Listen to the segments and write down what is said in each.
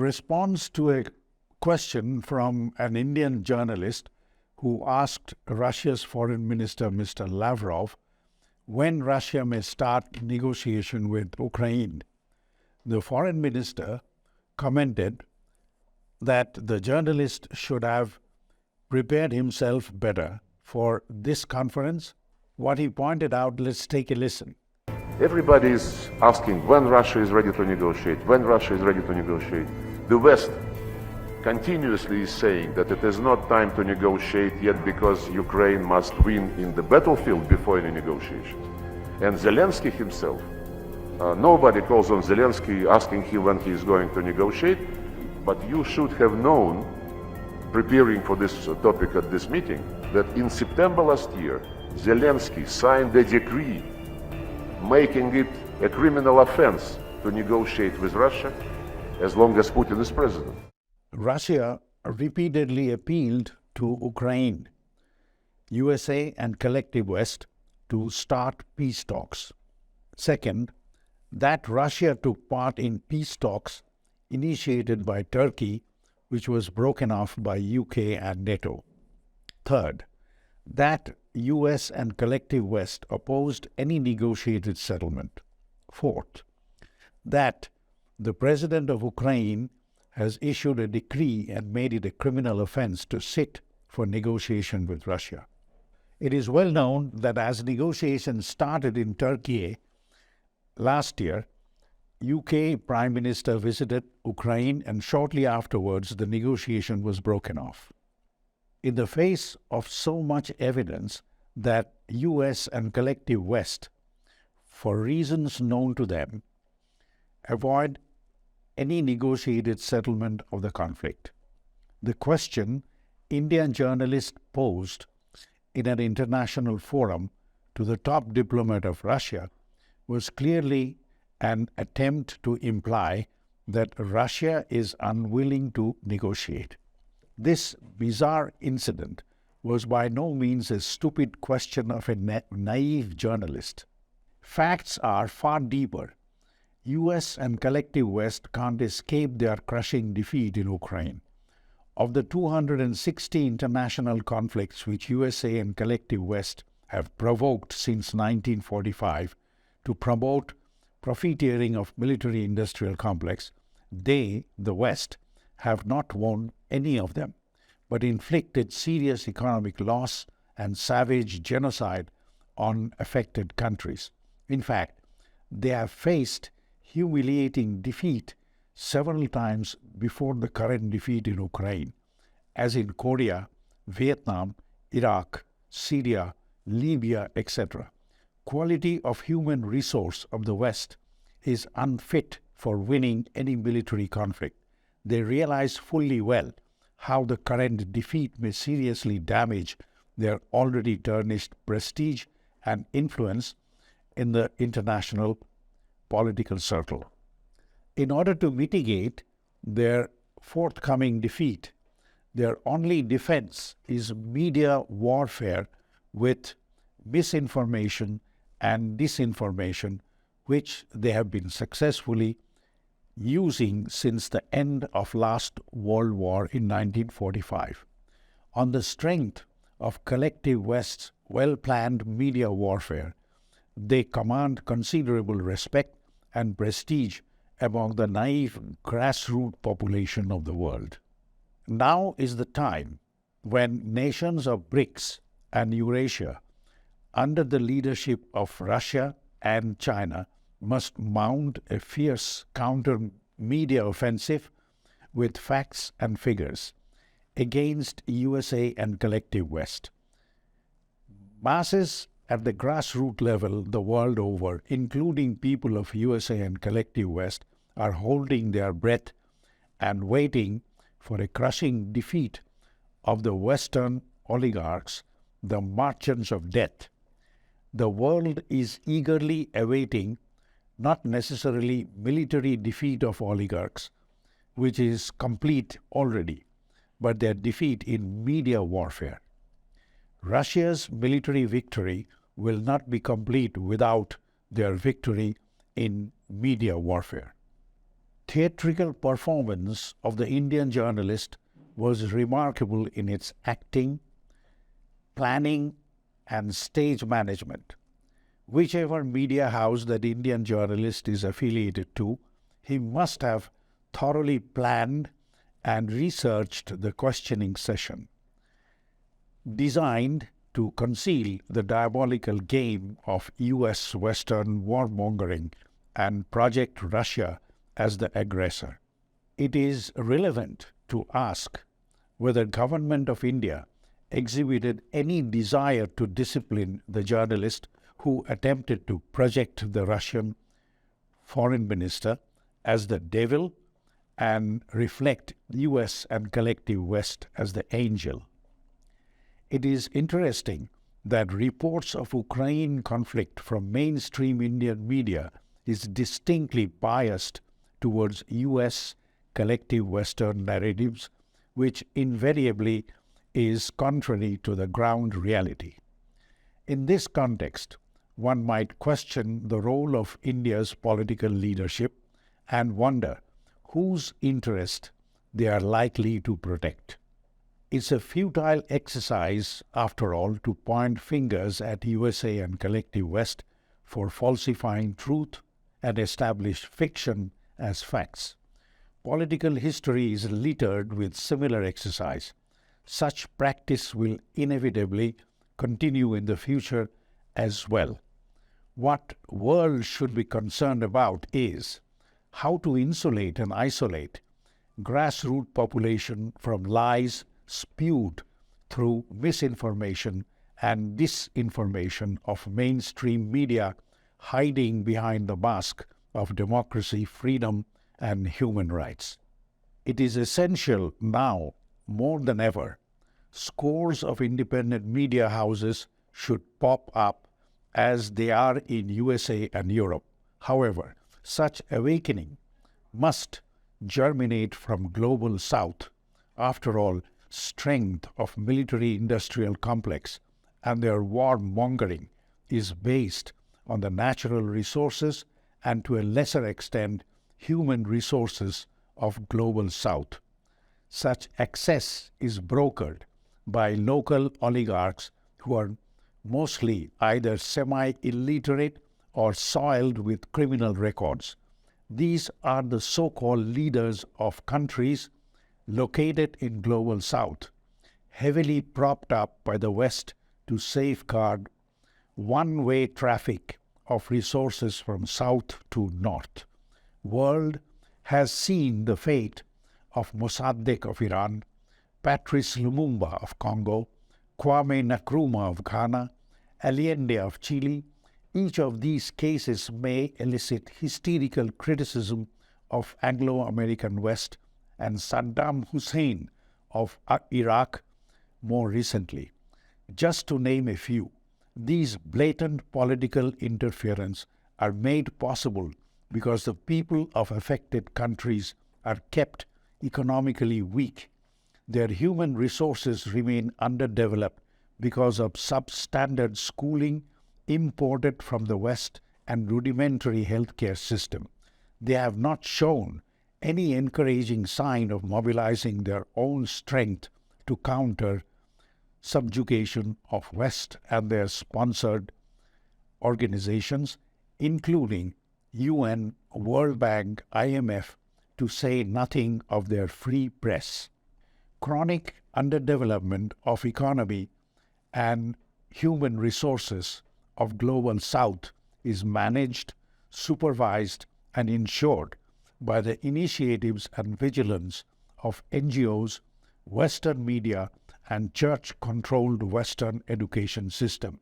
response to a question from an Indian journalist who asked Russia's Foreign Minister, Mr. Lavrov, when Russia may start negotiation with Ukraine, the Foreign Minister commented that the journalist should have prepared himself better for this conference. What he pointed out, let's take a listen. Everybody is asking when Russia is ready to negotiate, when Russia is ready to negotiate. The West continuously is saying that it is not time to negotiate yet because Ukraine must win in the battlefield before any negotiations. And Zelensky himself, nobody calls on Zelensky asking him when he is going to negotiate, but you should have known, preparing for this topic at this meeting, that in September last year, Zelensky signed a decree making it a criminal offense to negotiate with Russia as long as Putin is president. Russia repeatedly appealed to Ukraine, USA and collective West to start peace talks. Second, that Russia took part in peace talks initiated by Turkey, which was broken off by UK and NATO. Third, that US and collective West opposed any negotiated settlement. Fourth, that the President of Ukraine has issued a decree and made it a criminal offense to sit for negotiation with Russia. It is well known that as negotiations started in Turkey last year, UK Prime Minister visited Ukraine, and shortly afterwards the negotiation was broken off. In the face of so much evidence that US and collective West, for reasons known to them, avoid any negotiated settlement of the conflict, the question Indian journalist posed in an international forum to the top diplomat of Russia was clearly an attempt to imply that Russia is unwilling to negotiate. This bizarre incident was by no means a stupid question of a naive journalist. Facts are far deeper. US and collective West can't escape their crushing defeat in Ukraine. Of the 260 international conflicts which USA and collective West have provoked since 1945 to promote profiteering of military-industrial complex, they, the West, have not won any of them, but inflicted serious economic loss and savage genocide on affected countries. In fact, they have faced humiliating defeat several times before the current defeat in Ukraine, as in Korea, Vietnam, Iraq, Syria, Libya, etc. Quality of human resource of the West is unfit for winning any military conflict. They realize fully well how the current defeat may seriously damage their already tarnished prestige and influence in the international political circle. In order to mitigate their forthcoming defeat, their only defense is media warfare with misinformation and disinformation, which they have been successfully using since the end of last World War in 1945. On the strength of collective West's well-planned media warfare, they command considerable respect and prestige among the naive grassroots population of the world. Now is the time when nations of BRICS and Eurasia, under the leadership of Russia and China, must mount a fierce counter-media offensive with facts and figures against USA and collective West. Masses at the grassroots level the world over, including people of USA and collective West, are holding their breath and waiting for a crushing defeat of the Western oligarchs, the merchants of death. The world is eagerly awaiting not necessarily military defeat of oligarchs, which is complete already, but their defeat in media warfare. Russia's military victory will not be complete without their victory in media warfare. theatrical performance of the Indian journalist was remarkable in its acting, planning, and stage management. Whichever media house that Indian journalist is affiliated to, he must have thoroughly planned and researched the questioning session, designed to conceal the diabolical game of US Western warmongering and project Russia as the aggressor. It is relevant to ask whether government of India exhibited any desire to discipline the journalist who attempted to project the Russian foreign minister as the devil and reflect US and collective West as the angel. It is interesting that reports of Ukraine conflict from mainstream Indian media is distinctly biased towards US collective Western narratives, which invariably is contrary to the ground reality. In this context, one might question the role of India's political leadership and wonder whose interest they are likely to protect. It's a futile exercise, after all, to point fingers at USA and collective West for falsifying truth and establish fiction as facts. Political history is littered with similar exercise. Such practice will inevitably continue in the future as well. What world should be concerned about is how to insulate and isolate grassroots population from lies spewed through misinformation and disinformation of mainstream media hiding behind the mask of democracy, freedom, and human rights. It is essential now, more than ever, scores of independent media houses should pop up as they are in USA and Europe. However, such awakening must germinate from global South. After all, strength of military-industrial complex and their warmongering is based on the natural resources and to a lesser extent human resources of global South. Such access is brokered by local oligarchs who are mostly either semi-illiterate or soiled with criminal records. These are the so-called leaders of countries located in global South, heavily propped up by the West to safeguard one-way traffic of resources from South to North. World has seen the fate of Mossadegh of Iran, Patrice Lumumba of Congo, Kwame Nkrumah of Ghana, Allende of Chile. Each of these cases may elicit hysterical criticism of Anglo-American West and Saddam Hussein of Iraq more recently. Just to name a few, these blatant political interference are made possible because the people of affected countries are kept economically weak. Their human resources remain underdeveloped because of substandard schooling imported from the West and rudimentary healthcare system. They have not shown any encouraging sign of mobilizing their own strength to counter subjugation of West and their sponsored organizations, including UN, World Bank, IMF, to say nothing of their free press. Chronic underdevelopment of economy and human resources of global South is managed, supervised, and ensured by the initiatives and vigilance of NGOs, Western media, and church-controlled Western education system,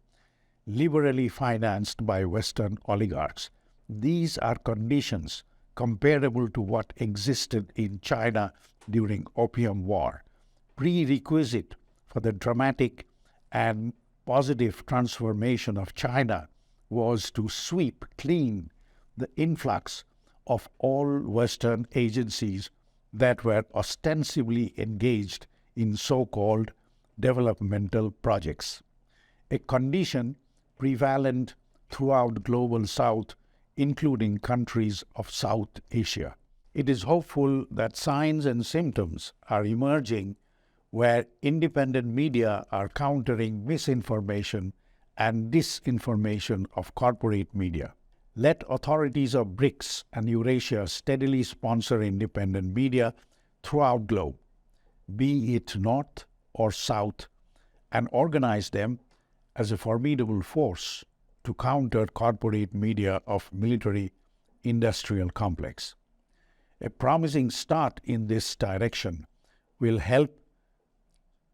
liberally financed by Western oligarchs. These are conditions comparable to what existed in China during Opium War. Prerequisite for the dramatic and positive transformation of China was to sweep clean the influx of all Western agencies that were ostensibly engaged in so-called developmental projects, a condition prevalent throughout global South, including countries of South Asia. It is hopeful that signs and symptoms are emerging where independent media are countering misinformation and disinformation of corporate media. Let authorities of BRICS and Eurasia steadily sponsor independent media throughout globe, be it North or South, and organize them as a formidable force to counter corporate media of military-industrial complex. A promising start in this direction will help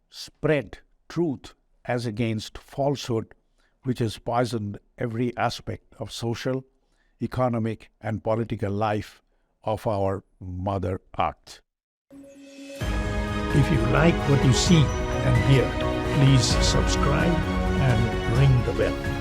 spread truth as against falsehood, which has poisoned every aspect of social, economic, and political life of our Mother Earth. If you like what you see and hear, please subscribe and ring the bell.